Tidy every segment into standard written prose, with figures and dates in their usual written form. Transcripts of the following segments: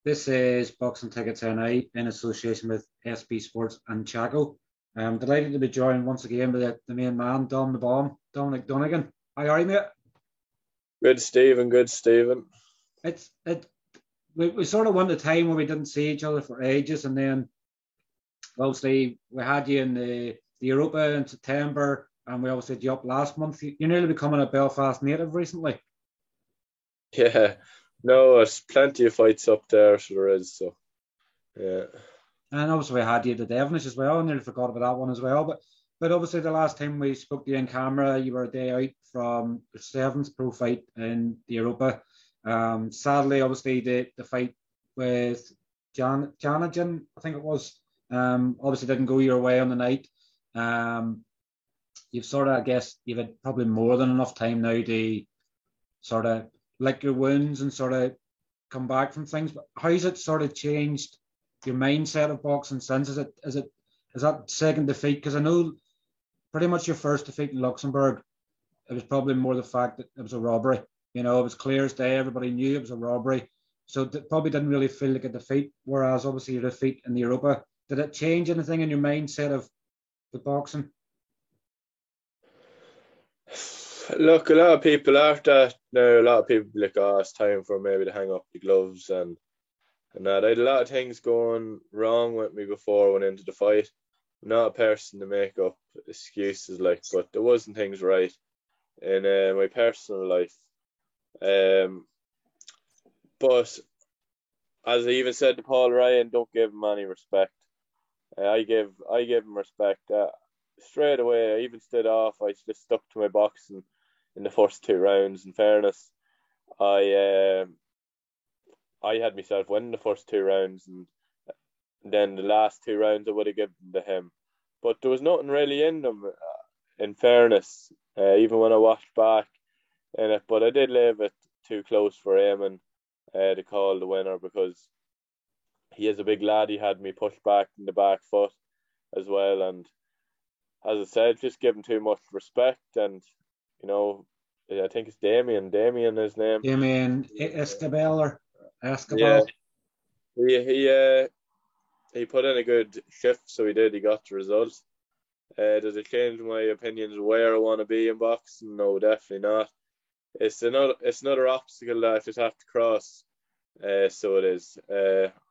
This is Boxing Tickets NI in association with SB Sports and Chaco. I'm delighted to be joined once again by the main man, Dom the Bomb, Dominic Donegan. How are you, mate? Good, Stephen. Good, Stephen. We sort of went a time where we didn't see each other for ages, and then obviously we had you in the Europa in September, and we obviously had you up last month. You're nearly becoming a Belfast native recently. Yeah, no, there's plenty of fights up there, so there is. So, yeah. And obviously we had you at the Devonish as well. I nearly forgot about that one as well. But obviously the last time we spoke to you in camera, you were a day out from the seventh pro fight in the Europa. Sadly, obviously the fight with Janajan, I think it was, obviously didn't go your way on the night. You've sort of, I guess, you've had probably more than enough time now to sort of lick your wounds and sort of come back from things. But how's it sort of changed your mindset of boxing since? Is that second defeat? Because I know pretty much your first defeat in Luxembourg, it was probably more the fact that it was a robbery. You know, it was clear as day. Everybody knew it was a robbery. So it probably didn't really feel like a defeat. Whereas obviously your defeat in the Europa, did it change anything in your mindset of the boxing? Look, a lot of people after now, a lot of people be like, oh, it's time for maybe to hang up the gloves and that. I had a lot of things going wrong with me before I went into the fight. I'm not a person to make up excuses, but there wasn't things right in my personal life. But as I even said to Paul Ryan, don't give him any respect. I give him respect. Straight away, I even stood off. I just stuck to my boxing in the first two rounds. In fairness, I had myself winning the first two rounds, and then the last two rounds I would have given to him. But there was nothing really in them. In fairness, even when I watched back in it, but I did leave it too close for Eamon to call the winner because he is a big lad. He had me pushed back in the back foot as well, and as I said, just give him too much respect. And I think it's Damien his name. Damien Escobar or Escobar. Yeah, he put in a good shift, so he did. He got the result. Does it change my opinions of where I want to be in boxing? No, definitely not. It's another obstacle that I just have to cross. So it is.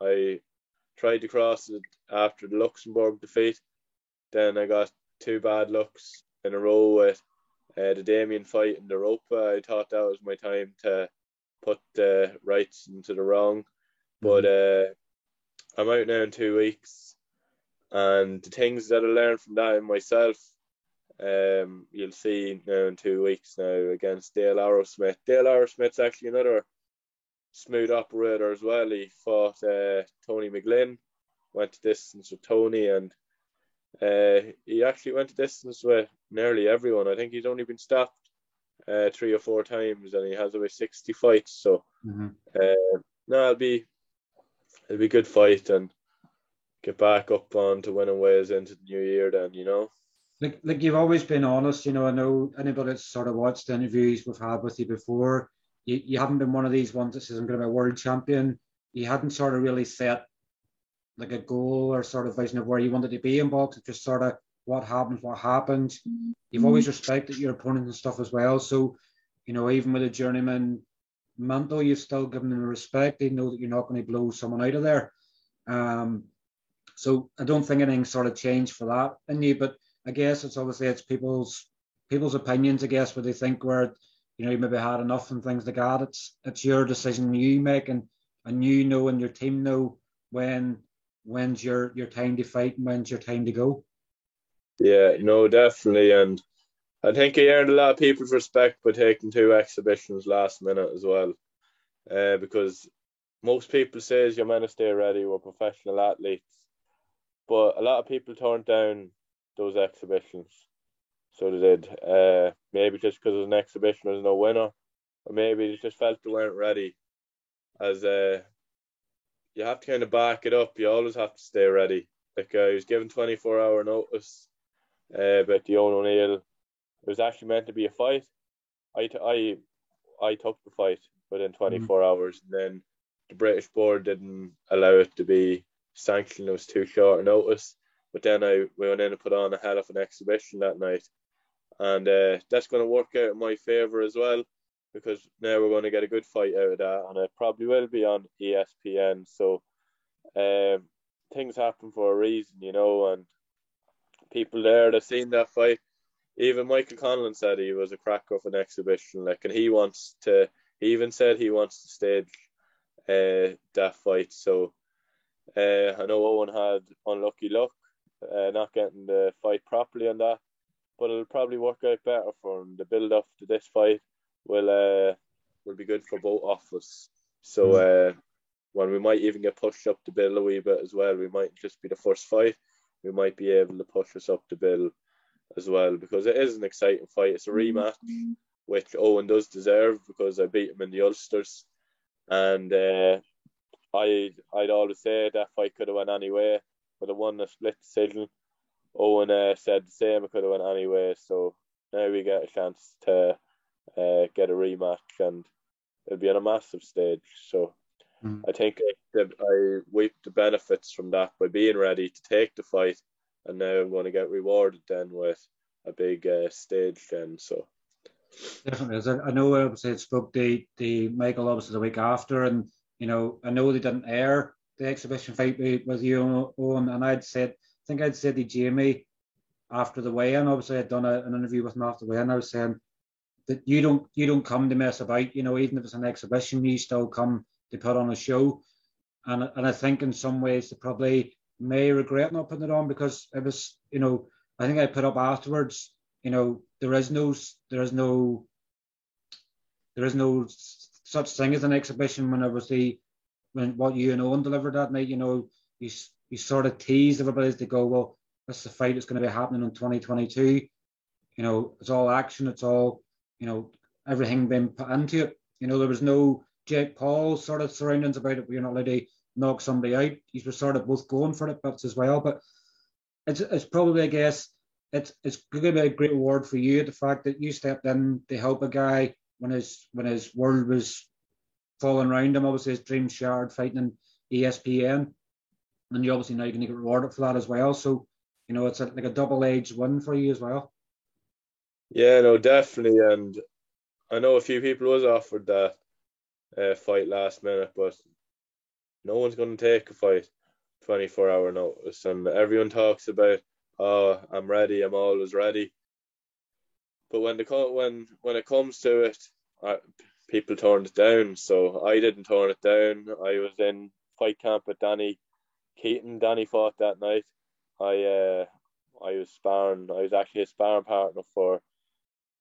I tried to cross it after the Luxembourg defeat. Then I got two bad looks in a row with the Damien fight in the Europa. I thought that was my time to put the rights into the wrong. But I'm out now in 2 weeks. And the things that I learned from that in myself, you'll see now in 2 weeks now against Dale Arrowsmith. Dale Arrowsmith's actually another smooth operator as well. He fought Tony McGlynn, went to distance with Tony, and he actually went to distance with nearly everyone. I think he's only been stopped 3 or 4 times, and he has about 60 fights. So it'll be a good fight and get back up on to winning ways into the new year. Then like you've always been honest. I know anybody that's sort of watched the interviews we've had with you before. You haven't been one of these ones that says I'm going to be a world champion. You hadn't sort of really set like a goal or sort of vision of where you wanted to be in boxing. Just sort of what happened. You've always respected your opponents and stuff as well. So, even with a journeyman mantle, you've still given them respect. They know that you're not going to blow someone out of there. So I don't think anything sort of changed for that in you. But I guess it's people's opinions. I guess where they think where you maybe had enough and things like that. It's your decision you make, and you know, and your team know when's your time to fight and when's your time to go. Yeah, no, definitely. And I think he earned a lot of people's respect by taking 2 exhibitions last minute as well. Because most people say you're meant to stay ready, we're professional athletes. But a lot of people turned down those exhibitions. So they did. Maybe just because it was an exhibition, there was no winner. Or maybe they just felt they weren't ready. As you have to kind of back it up. You always have to stay ready. Like I was given 24-hour notice about the Owen O'Neill. It was actually meant to be a fight. I took the fight within 24 hours. And then the British board didn't allow it to be sanctioned. It was too short a notice. But then we went in and put on a hell of an exhibition that night. And that's going to work out in my favour as well, because now we're going to get a good fight out of that, and it probably will be on ESPN. So things happen for a reason, you know, and people there that seen that fight, even Michael Conlon said he was a cracker of an exhibition, like, and he even said he wants to stage that fight. So I know Owen had unlucky luck not getting the fight properly on that, but it'll probably work out better for him. The build up to this fight will be good for both of us. So when we might even get pushed up the bill a wee bit as well, we might just be the first fight. We might be able to push us up the bill as well, because it is an exciting fight. It's a rematch, which Owen does deserve, because I beat him in the Ulsters, and I'd always say that fight could have went anyway. Could have won a split decision. Owen said the same, it could have went anyway. So now we get a chance to get a rematch, and it'll be on a massive stage. So I think I reaped the benefits from that by being ready to take the fight, and now I'm going to get rewarded then with a big stage then. So definitely, I know obviously it spoke to Michael obviously the week after, and you know I know they didn't air the exhibition fight with you, Owen, and I think I'd said to Jamie after the weigh-in, obviously I'd done an interview with him after the weigh-in, I was saying that you don't come to mess about, you know, even if it's an exhibition, you still come to put on a show. And I think in some ways they probably may regret not putting it on, because it was, you know, I think I put up afterwards, you know, there is no such thing as an exhibition when what you and Owen delivered that night. You know, you sort of teased everybody to go, well, this is a fight that's going to be happening in 2022. You know, it's all action, it's all, you know, everything being put into it. You know, there was no Jake Paul sort of surroundings about it where you're not allowed to knock somebody out. You were sort of both going for it, but as well. But it's probably, I guess, it's going to be a great reward for you, the fact that you stepped in to help a guy when his world was falling around him. Obviously, his dreams shattered fighting in ESPN, and you're obviously now going to get rewarded for that as well. So, you know, it's like a double-edged win for you as well. Yeah, no, definitely. And I know a few people was offered that fight last minute, but no one's going to take a fight 24-hour notice. And everyone talks about, oh, I'm ready, I'm always ready. But when it comes to it, people turned it down. So I didn't turn it down. I was in fight camp with Danny Keaton. Danny fought that night. I was sparring. I was actually a sparring partner for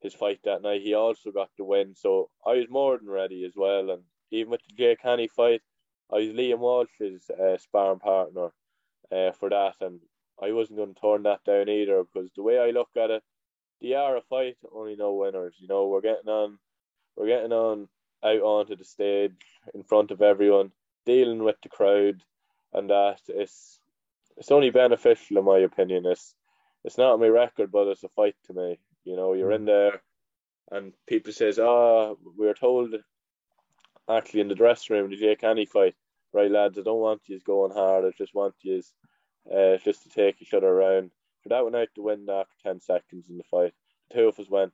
his fight that night. He also got the win, so I was more than ready as well. And even with the Jake Haney fight, I was Liam Walsh's sparring partner for that, and I wasn't going to turn that down either, because the way I look at it, the Ara fight, only no winners. You know, we're getting on out onto the stage in front of everyone, dealing with the crowd, and that it's only beneficial in my opinion. It's not my record, but it's a fight to me. You know, you're in there, and people says, "Oh, we were told actually in the dressing room the Jake Haney fight, right, lads? I don't want you going hard. I just want you just to take each other around." So that went out the window after 10 seconds in the fight. The two of us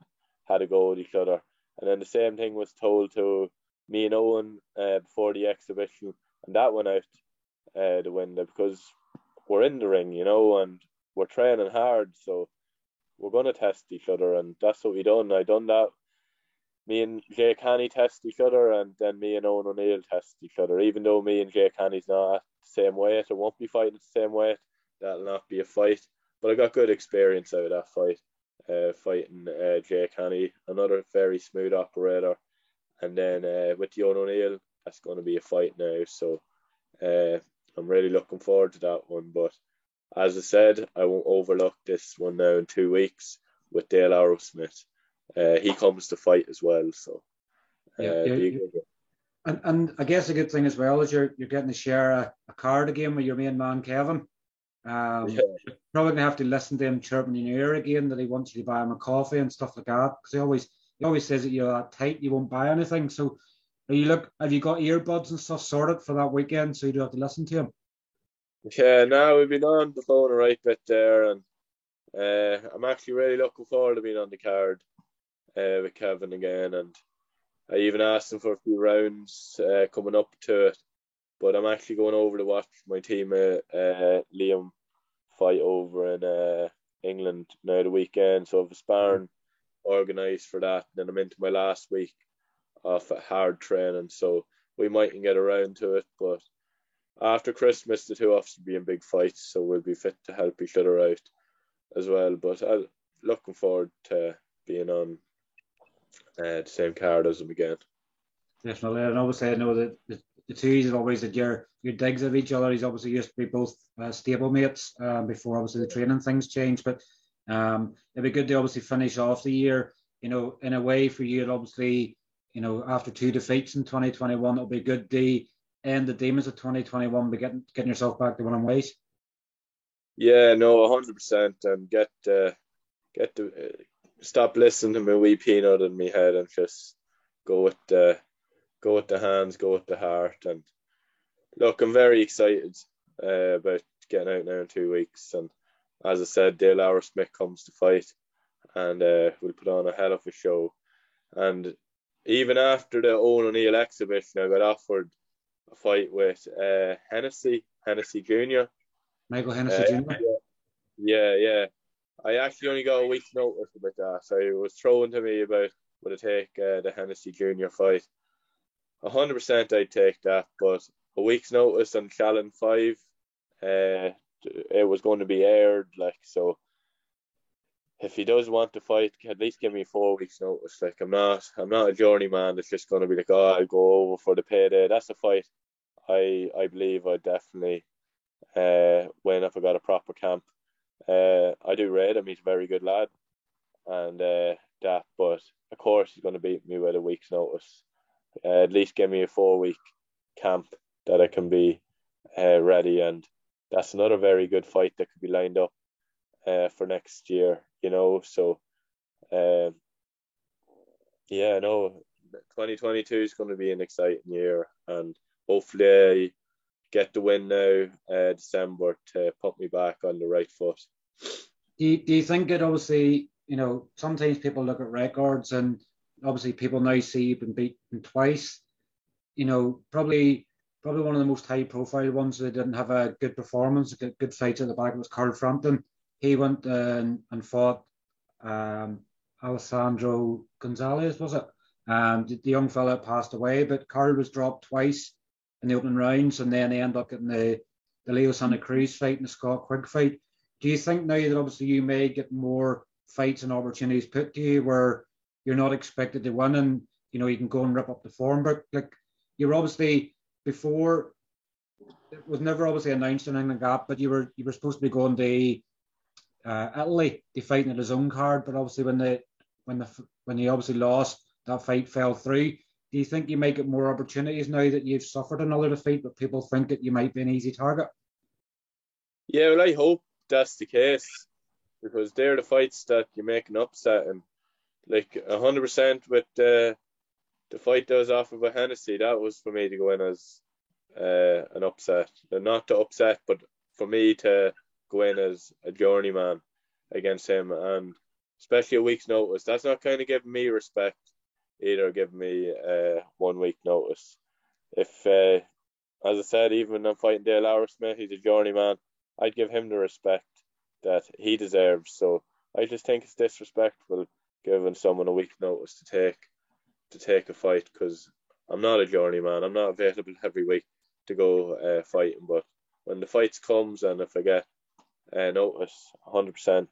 had a go at each other, and then the same thing was told to me and Owen before the exhibition, and that went out the window, because we're in the ring, you know, and we're training hard, so we're going to test each other, and that's what we done. I done that. Me and Jake Haney test each other, and then me and Owen O'Neill test each other. Even though me and Jake Haney's not at the same weight, or won't be fighting at the same weight, that'll not be a fight. But I got good experience out of that fight, fighting Jake Haney, another very smooth operator. And then with Owen O'Neill, that's going to be a fight now. So I'm really looking forward to that one. But as I said, I won't overlook this one now in 2 weeks with Dale Arrowsmith. He comes to fight as well. So and I guess a good thing as well is you're getting to share a card again with your main man Kevin. You're probably gonna have to listen to him chirping in your ear again that he wants you to buy him a coffee and stuff like that, because he always says that you're that tight you won't buy anything. So Have you got earbuds and stuff sorted for that weekend so you don't have to listen to him? Yeah, now we've been on the phone a right bit there, and I'm actually really looking forward to being on the card with Kevin again. And I even asked him for a few rounds coming up to it, but I'm actually going over to watch my team Liam fight over in England now the weekend. So I've a sparring organised for that. Then I'm into my last week of hard training, so we mightn't get around to it. But after Christmas, the two of us will be in big fights, so we'll be fit to help each other out as well. But I'm looking forward to being on the same card as them again. Definitely, and obviously I know that the two have always had your digs of each other. He's obviously used to be both stablemates before obviously the training things changed. But it'd be good to obviously finish off the year, in a way for you. And obviously, after 2 defeats in 2021, it'll be good to end the demons of 2021 by getting yourself back to winning ways. Yeah, no, 100%, and get to stop listening to my wee peanut in my head and just go with the hands, go with the heart. And look, I'm very excited about getting out now in 2 weeks. And as I said, Dale Arrowsmith comes to fight, and we'll put on a hell of a show. And even after the Owen O'Neill exhibition, I got offered a fight with Hennessy Jr. Michael Hennessy Jr. Yeah. I actually only got a week's notice about that. So it was thrown to me about would I take the Hennessy Jr. fight. 100% I'd take that, but a week's notice on Challenge 5, it was going to be aired, so. If he does want to fight, at least give me 4 weeks notice. I'm not a journeyman that's just going to be like, oh, I'll go over for the payday. That's a fight I believe I'd definitely win if I got a proper camp. I do rate him. He's a very good lad. And but of course he's going to beat me with a week's notice. At least give me a 4-week camp that I can be ready. And that's another very good fight that could be lined up for next year, so 2022 is going to be an exciting year, and hopefully I get the win now December to put me back on the right foot. Do you think it obviously, sometimes people look at records and obviously people now see you've been beaten twice, probably one of the most high profile ones that didn't have a good performance, a good fight at the back was Carl Frampton. He went and fought Alessandro Gonzalez, was it? The young fella passed away, but Carl was dropped twice in the opening rounds, and then they ended up getting the Leo Santa Cruz fight and the Scott Quigg fight. Do you think now that obviously you may get more fights and opportunities put to you where you're not expected to win, and you can go and rip up the form, but you're obviously before it was never obviously announced anything like that, but you were supposed to be going to Italy, they fighting at his own card, but obviously when he obviously lost, that fight fell through. Do you think you might get more opportunities now that you've suffered another defeat, but people think that you might be an easy target? Yeah, well, I hope that's the case, because they're the fights that you make an upset in. 100% with the fight that was offered by Hennessy, that was for me to go in as an upset. Not to upset, but for me to go in as a journeyman against him, and especially a week's notice. That's not kind of giving me respect either, giving me 1 week notice. If, as I said, even when I'm fighting Dale Arrowsmith, he's a journeyman, I'd give him the respect that he deserves. So I just think it's disrespectful giving someone a week's notice to take a fight, because I'm not a journeyman. I'm not available every week to go fighting, but when the fights comes and if I get notice, 100%,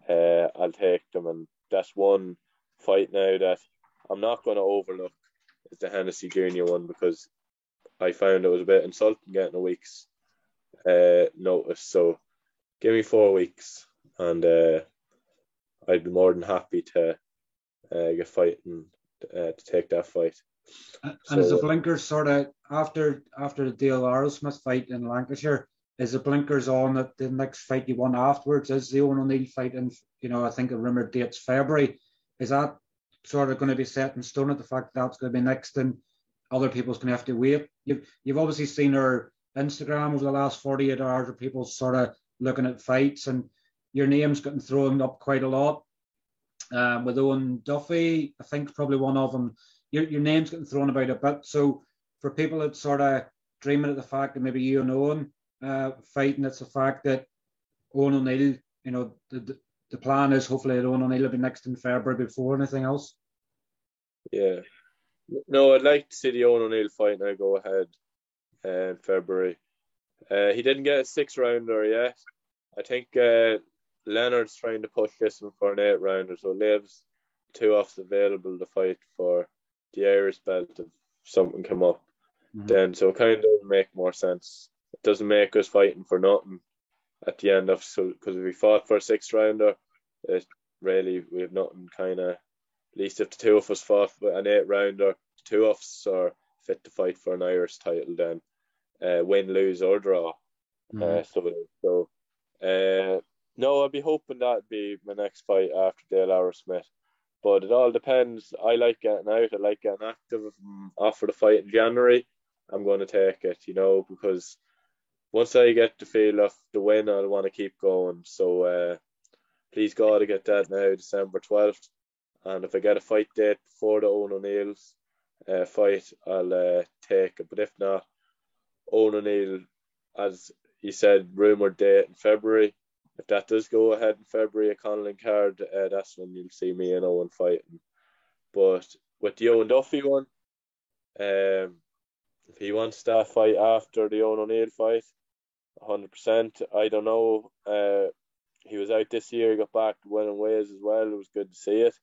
I'll take them. And that's one fight now that I'm not going to overlook, is the Hennessy Jr. one, because I found it was a bit insulting getting a week's notice. So give me 4 weeks, and I'd be more than happy to get fighting to take that fight. And is the blinkers sort of after the Dale Arrowsmith fight in Lancashire? Is the blinkers on that the next fight you want afterwards is the Owen O'Neill fight in, I think the rumoured date's February? Is that sort of going to be set in stone at the fact that's going to be next? And other people's going to have to wait. You've obviously seen our Instagram over the last 48 hours where people sort of looking at fights, and your name's getting thrown up quite a lot. With Owen Duffy, I think probably one of them. Your name's getting thrown about a bit. So for people that sort of dreaming of the fact that maybe you and Owen fighting, it's the fact that Owen O'Neill, the plan is hopefully that Owen O'Neill will be next in February before anything else. Yeah. No, I'd like to see the Owen O'Neill fight now go ahead in February. He didn't get a 6-rounder yet. I think Leonard's trying to push this one for an 8-rounder, so leaves 2 offs available to fight for the Irish belt if something come up. Then, so it kind of doesn't make more sense. It doesn't make us fighting for nothing at the end of, so because if we fought for a 6-rounder, it really we have nothing kind of. At least if the 2 of us fought for an 8-rounder, the 2 of us are fit to fight for an Irish title. Then win, lose or draw. No, I'd be hoping that'd be my next fight after Dale Arrowsmith. But it all depends. I like getting out. I like getting active. If I'm offered a fight in January, I'm going to take it, because once I get the feel of the win, I'll want to keep going. So please God, I get that now, December 12th. And if I get a fight date before the Owen O'Neill's fight, I'll take it. But if not, Owen O'Neill, as you said, rumoured date in February. If that does go ahead in February, a Conlon card, that's when you'll see me and Owen fighting. But with the Owen Duffy one, if he wants that fight after the Owen O'Neill fight, 100%. I don't know. He was out this year. He got back to winning ways as well. It was good to see it.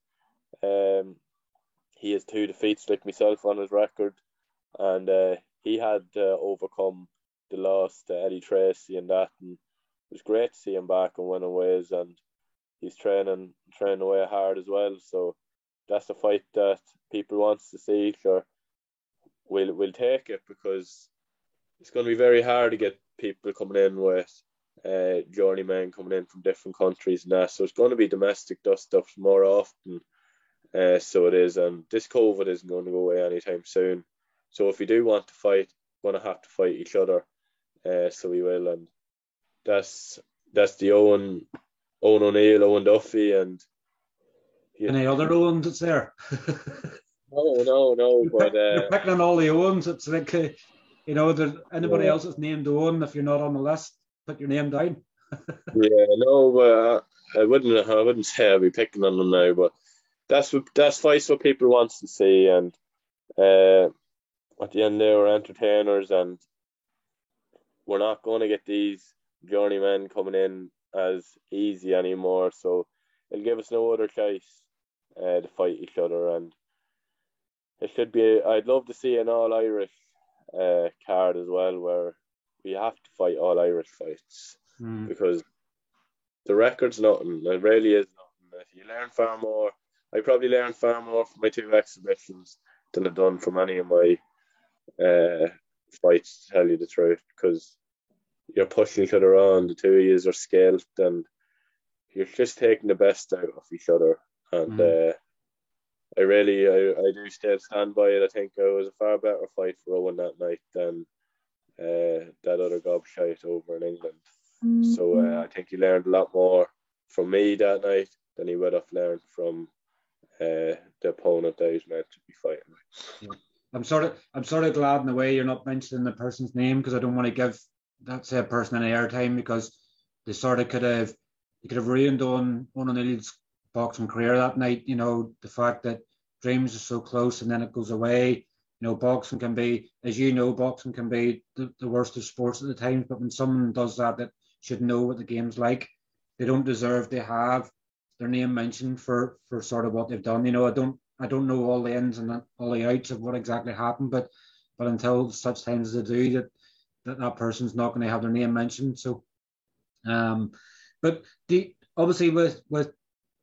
He has 2 defeats like myself on his record, and he had overcome the loss to Eddie Tracy and that, and it was great to see him back and winning ways, and he's training away hard as well. So that's the fight that people wants to see. Sure, we'll take it, because it's going to be very hard to get people coming in with journeymen coming in from different countries and that. So it's going to be domestic dust-ups more often. So it is, and this COVID isn't going to go away anytime soon. So if we do want to fight, we're going to have to fight each other. So we will, and that's the Owen O'Neill, Owen Duffy, and any other Owens that's there? No. But you're picking on all the Owens. It's like there's anybody else that's named Owen. If you're not on the list, put your name down. But I wouldn't say I'll be picking on them now. But that's fights what people want to see, and at the end they were entertainers, and we're not going to get these journeymen coming in as easy anymore. So it'll give us no other choice to fight each other, and it should be. I'd love to see an all Irish card as well, where we have to fight all Irish fights, because the record's nothing. It really is nothing. You learn far more. I probably learned far more from my 2 exhibitions than I've done from any of my fights, to tell you the truth, because you're pushing each other on. The 2 of you are scaled, and you're just taking the best out of each other. And I do still stand by it. I think it was a far better fight for Owen that night than that other gobshite over in England. So I think he learned a lot more from me that night than he would have learned from the opponent that he's meant to be fighting. Yeah. I'm sort of glad in a way you're not mentioning the person's name, because I don't want to give that said person any airtime, because they sort of could have ruined on O'Neill's boxing career that night. The fact that dreams are so close and then it goes away. Boxing can be, as boxing can be the worst of sports at the times. But when someone does that should know what the game's like, they don't deserve to have their name mentioned for sort of what they've done. I don't know all the ins and all the outs of what exactly happened, but until such times as they do, that person's not going to have their name mentioned. So, but obviously with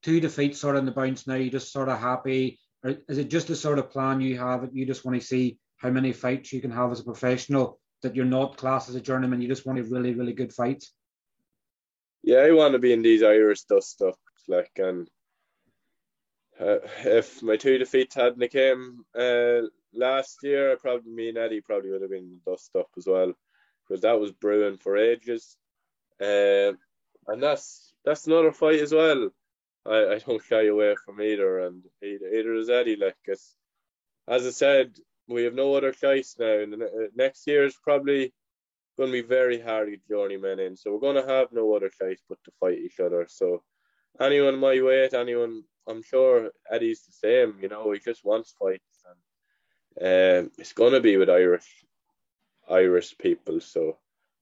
2 defeats sort of in the bounce now, you're just sort of happy, or is it just a sort of plan you have that you just want to see how many fights you can have as a professional, that you're not classed as a journeyman, you just want a really, really good fights? Yeah, I want to be in these Irish dust-ups, and If my 2 defeats hadn't came last year, me and Eddie probably would have been dust up as well, because that was brewing for ages. And that's another fight as well. I don't shy away from either, and either is Eddie. Like, as I said, we have no other choice now. And next year is probably going to be very hard to get journeymen in, so we're going to have no other choice but to fight each other. So anyone my weight, anyone, I'm sure Eddie's the same. You know, he just wants fights, and it's going to be with Irish people. So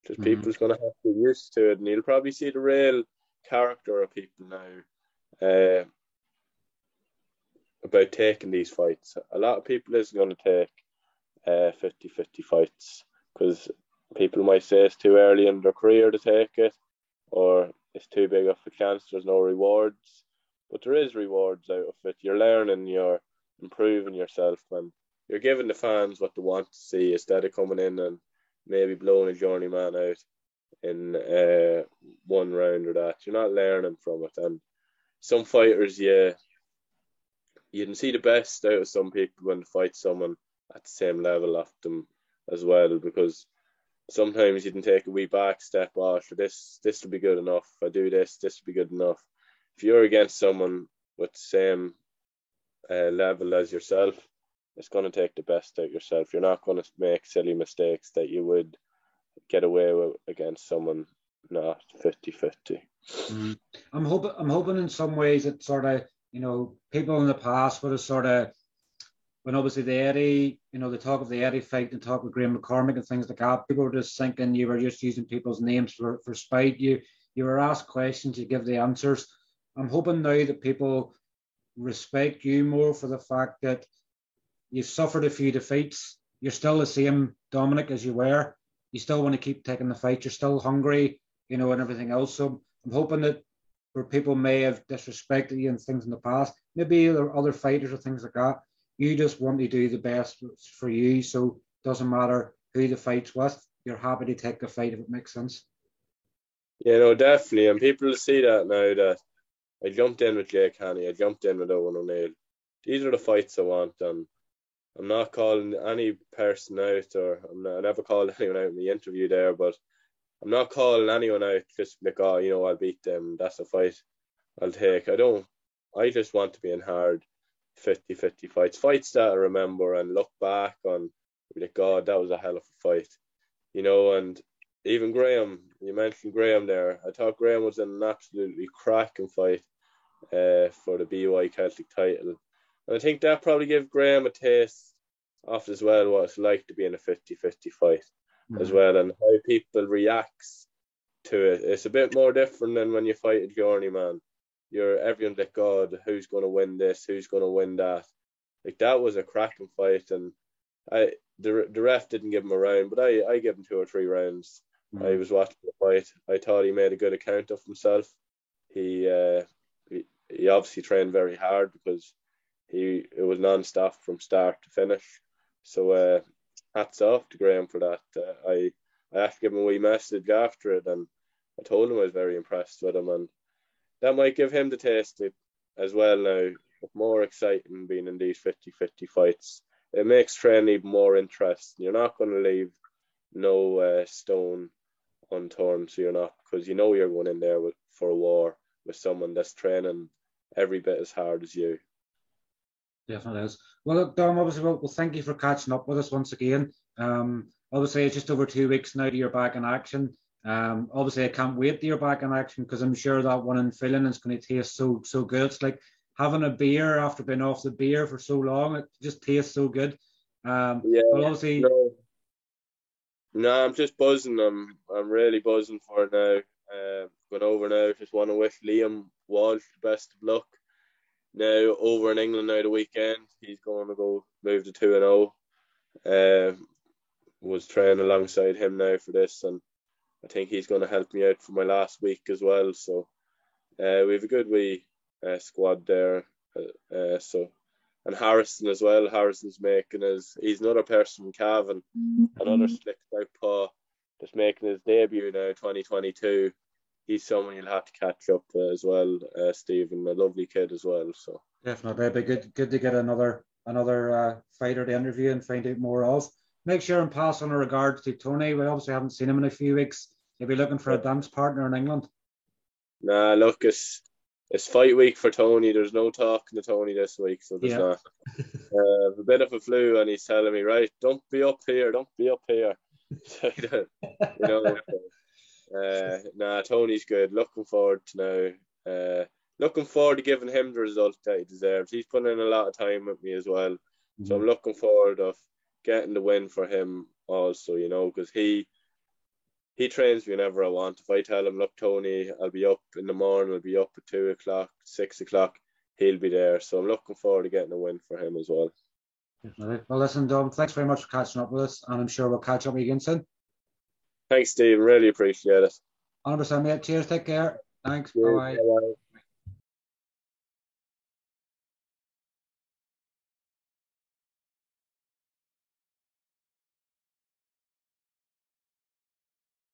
just people's going to have to get used to it, and you'll probably see the real character of people now. About taking these fights. A lot of people isn't going to take 50-50 fights, because people might say it's too early in their career to take it, or it's too big of a chance, there's no rewards. But there is rewards out of it. You're learning, you're improving yourself, and you're giving the fans what they want to see, instead of coming in and maybe blowing a journeyman out in one round or that. You're not learning from it. And some fighters, you can see the best out of some people when they fight someone at the same level of them as well, because sometimes you can take a wee back step off. This will be good enough. If I do this will be good enough. If you're against someone with the same level as yourself, it's going to take the best out of yourself. You're not going to make silly mistakes that you would get away with against someone not 50-50. I'm hoping in some ways that sort of, people in the past would have sort of, when obviously the Eddie, the talk of the Eddie fight, the talk of Graham McCormick and things like that, people were just thinking you were just using people's names for spite. You were asked questions, you give the answers. I'm hoping now that people respect you more for the fact that you've suffered a few defeats. You're still the same Dominic as you were. You still want to keep taking the fight. You're still hungry, and everything else. So I'm hoping that where people may have disrespected you and things in the past, maybe other fighters or things like that, you just want to do the best for you. So it doesn't matter who the fight's with. You're happy to take the fight if it makes sense. Yeah, no, definitely. And people see that now, that I jumped in with Jake Haney, I jumped in with Owen O'Neill. These are the fights I want, and I'm not calling any person out, or I never called anyone out in the interview there, but I'm not calling anyone out just like, I'll beat them. That's a fight I'll take. I just want to be in hard 50-50 fights that I remember and look back on, like, God, that was a hell of a fight. And even Graham, you mentioned Graham there. I thought Graham was in an absolutely cracking fight for the BY Celtic title. And I think that probably gave Graham a taste of as well what it's like to be in a 50-50 fight as well, and how people react to it. It's a bit more different than when you fight a journeyman. Everyone's like, God, who's going to win this? Who's going to win that? Like, that was a cracking fight, and the ref didn't give him a round, but I gave him 2 or 3 rounds. I was watching the fight. I thought he made a good account of himself. He obviously trained very hard, because it was non-stop from start to finish. So hats off to Graham for that. I actually gave him a wee message after it, and I told him I was very impressed with him, and that might give him the taste as well now. More exciting being in these 50-50 fights. It makes training even more interesting. You're not going to leave no stone unturned, so you're not, because you're going in there for a war with someone that's training every bit as hard as you. Definitely is. Well, look, Dom, obviously, well, thank you for catching up with us once again. Obviously, it's just over 2 weeks now that you're back in action. Obviously, I can't wait that you're back in action, because I'm sure that one in Finland is going to taste so good. It's like having a beer after being off the beer for so long. It just tastes so good. But obviously, no, I'm just buzzing. I'm really buzzing for it now. Going over now, just want to wish Liam Walsh the best of luck. Now over in England now the weekend, he's going to go move to 2-0. Was training alongside him now for this, and I think he's going to help me out for my last week as well. So we have a good wee squad there. And Harrison as well. Harrison's he's another person from Cavan, another slick southpaw that's making his debut now, 2022. he's someone you'll have to catch up as well, Stephen, a lovely kid as well. So definitely, it'd be good to get another fighter to interview and find out more of. Make sure and pass on a regards to Tony. We obviously haven't seen him in a few weeks. He'll be looking for a dance partner in England. Nah, look, it's fight week for Tony. There's no talking to Tony this week, so there's not. A bit of a flu, and he's telling me, right, don't be up here. Nah, Tony's good. Looking forward to now. Looking forward to giving him the result that he deserves. He's putting in a lot of time with me as well, so I'm looking forward of getting the win for him also. Because he trains me whenever I want. If I tell him, look, Tony, I'll be up in the morning, I'll be up at 2 o'clock, 6 o'clock, he'll be there. So I'm looking forward to getting a win for him as well. Well, listen, Dom, thanks very much for catching up with us, and I'm sure we'll catch up again soon. Thanks, Steve. Really appreciate it. 100%, mate. Cheers. Take care. Thanks. Cheers. Bye. Bye-bye.